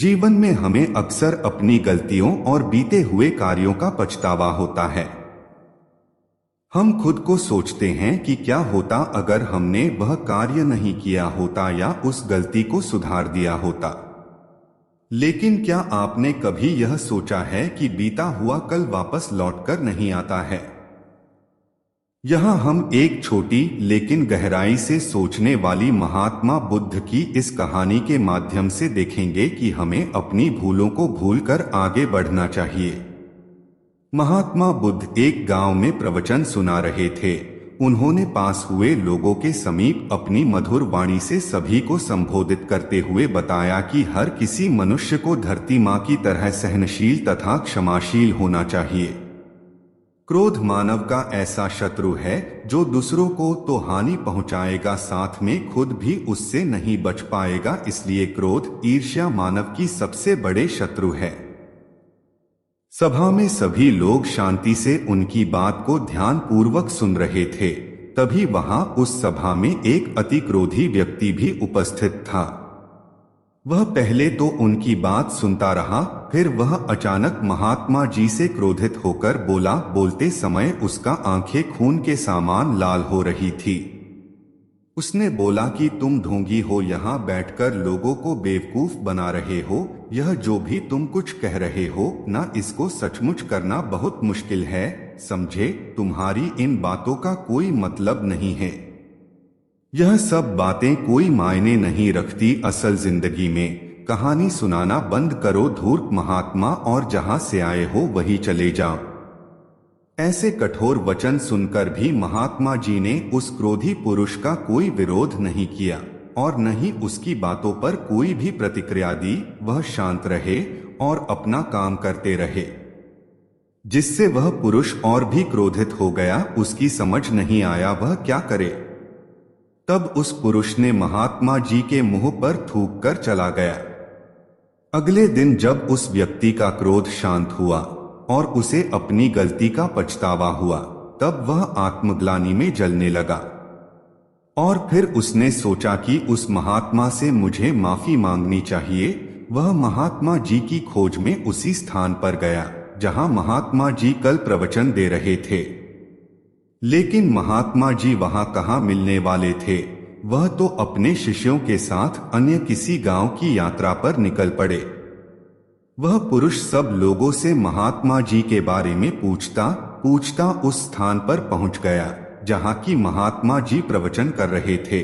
जीवन में हमें अक्सर अपनी गलतियों और बीते हुए कार्यों का पछतावा होता है। हम खुद को सोचते हैं कि क्या होता अगर हमने वह कार्य नहीं किया होता या उस गलती को सुधार दिया होता। लेकिन क्या आपने कभी यह सोचा है कि बीता हुआ कल वापस लौटकर नहीं आता है? यहाँ हम एक छोटी लेकिन गहराई से सोचने वाली महात्मा बुद्ध की इस कहानी के माध्यम से देखेंगे कि हमें अपनी भूलों को भूलकर आगे बढ़ना चाहिए। महात्मा बुद्ध एक गांव में प्रवचन सुना रहे थे। उन्होंने पास हुए लोगों के समीप अपनी मधुर वाणी से सभी को संबोधित करते हुए बताया कि हर किसी मनुष्य को धरती माँ की तरह सहनशील तथा क्षमाशील होना चाहिए। क्रोध मानव का ऐसा शत्रु है जो दूसरों को तो हानि पहुंचाएगा, साथ में खुद भी उससे नहीं बच पाएगा। इसलिए क्रोध, ईर्ष्या मानव की सबसे बड़े शत्रु है। सभा में सभी लोग शांति से उनकी बात को ध्यान पूर्वक सुन रहे थे। तभी वहां उस सभा में एक अति क्रोधी व्यक्ति भी उपस्थित था। वह पहले तो उनकी बात सुनता रहा, फिर वह अचानक महात्मा जी से क्रोधित होकर बोला। बोलते समय उसका आंखें खून के समान लाल हो रही थी। उसने बोला कि तुम ढोंगी हो, यहाँ बैठकर लोगों को बेवकूफ बना रहे हो। यह जो भी तुम कुछ कह रहे हो ना, इसको सचमुच करना बहुत मुश्किल है। समझे, तुम्हारी इन बातों का कोई मतलब नहीं है। यह सब बातें कोई मायने नहीं रखती असल जिंदगी में। कहानी सुनाना बंद करो धूर्त महात्मा, और जहां से आए हो वहीं चले जाओ। ऐसे कठोर वचन सुनकर भी महात्मा जी ने उस क्रोधी पुरुष का कोई विरोध नहीं किया और न ही उसकी बातों पर कोई भी प्रतिक्रिया दी। वह शांत रहे और अपना काम करते रहे, जिससे वह पुरुष और भी क्रोधित हो गया। उसकी समझ नहीं आया वह क्या करे। तब उस पुरुष ने महात्मा जी के मुंह पर थूक कर चला गया। अगले दिन जब उस व्यक्ति का क्रोध शांत हुआ और उसे अपनी गलती का पछतावा हुआ, तब वह आत्मग्लानि में जलने लगा और फिर उसने सोचा कि उस महात्मा से मुझे माफी मांगनी चाहिए। वह महात्मा जी की खोज में उसी स्थान पर गया जहां महात्मा जी कल प्रवचन दे रहे थे। लेकिन महात्मा जी वहां कहाँ मिलने वाले थे। वह तो अपने शिष्यों के साथ अन्य किसी गांव की यात्रा पर निकल पड़े। वह पुरुष सब लोगों से महात्मा जी के बारे में पूछता पूछता उस स्थान पर पहुंच गया जहां की महात्मा जी प्रवचन कर रहे थे।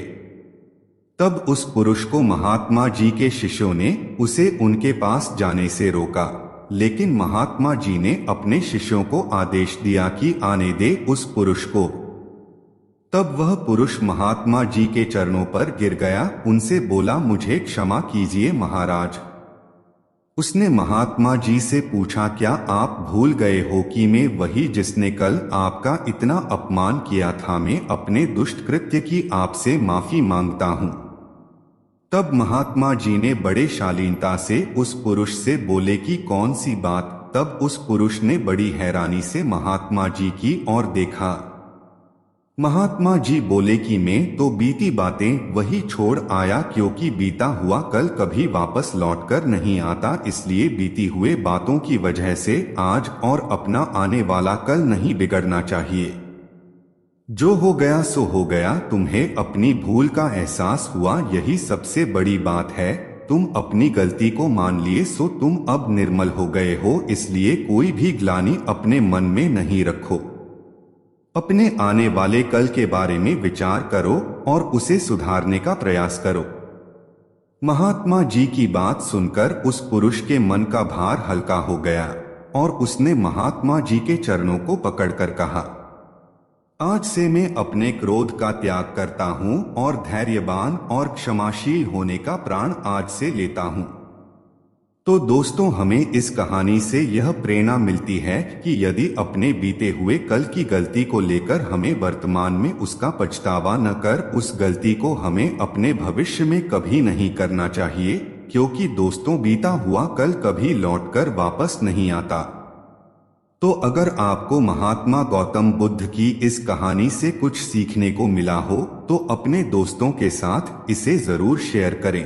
तब उस पुरुष को महात्मा जी के शिष्यों ने उसे उनके पास जाने से रोका, लेकिन महात्मा जी ने अपने शिष्यों को आदेश दिया कि आने दे उस पुरुष को। तब वह पुरुष महात्मा जी के चरणों पर गिर गया। उनसे बोला, मुझे क्षमा कीजिए महाराज। उसने महात्मा जी से पूछा, क्या आप भूल गए हो कि मैं वही जिसने कल आपका इतना अपमान किया था? मैं अपने दुष्ट कृत्य की आपसे माफी मांगता हूँ। तब महात्मा जी ने बड़े शालीनता से उस पुरुष से बोले कि कौन सी बात? तब उस पुरुष ने बड़ी हैरानी से महात्मा जी की ओर देखा। महात्मा जी बोले कि मैं तो बीती बातें वही छोड़ आया, क्योंकि बीता हुआ कल कभी वापस लौटकर नहीं आता। इसलिए बीती हुए बातों की वजह से आज और अपना आने वाला कल नहीं बिगड़ना चाहिए। जो हो गया सो हो गया। तुम्हें अपनी भूल का एहसास हुआ, यही सबसे बड़ी बात है। तुम अपनी गलती को मान लिए, सो तुम अब निर्मल हो गए हो। इसलिए कोई भी ग्लानि अपने मन में नहीं रखो। अपने आने वाले कल के बारे में विचार करो और उसे सुधारने का प्रयास करो। महात्मा जी की बात सुनकर उस पुरुष के मन का भार हल्का हो गया और उसने महात्मा जी के चरणों को पकड़कर कहा, आज से मैं अपने क्रोध का त्याग करता हूँ और धैर्यवान और क्षमाशील होने का प्राण आज से लेता हूँ। तो दोस्तों, हमें इस कहानी से यह प्रेरणा मिलती है कि यदि अपने बीते हुए कल की गलती को लेकर हमें वर्तमान में उसका पछतावा न कर, उस गलती को हमें अपने भविष्य में कभी नहीं करना चाहिए, क्योंकि दोस्तों, बीता हुआ कल कभी लौटकर वापस नहीं आता। तो अगर आपको महात्मा गौतम बुद्ध की इस कहानी से कुछ सीखने को मिला हो तो अपने दोस्तों के साथ इसे जरूर शेयर करें।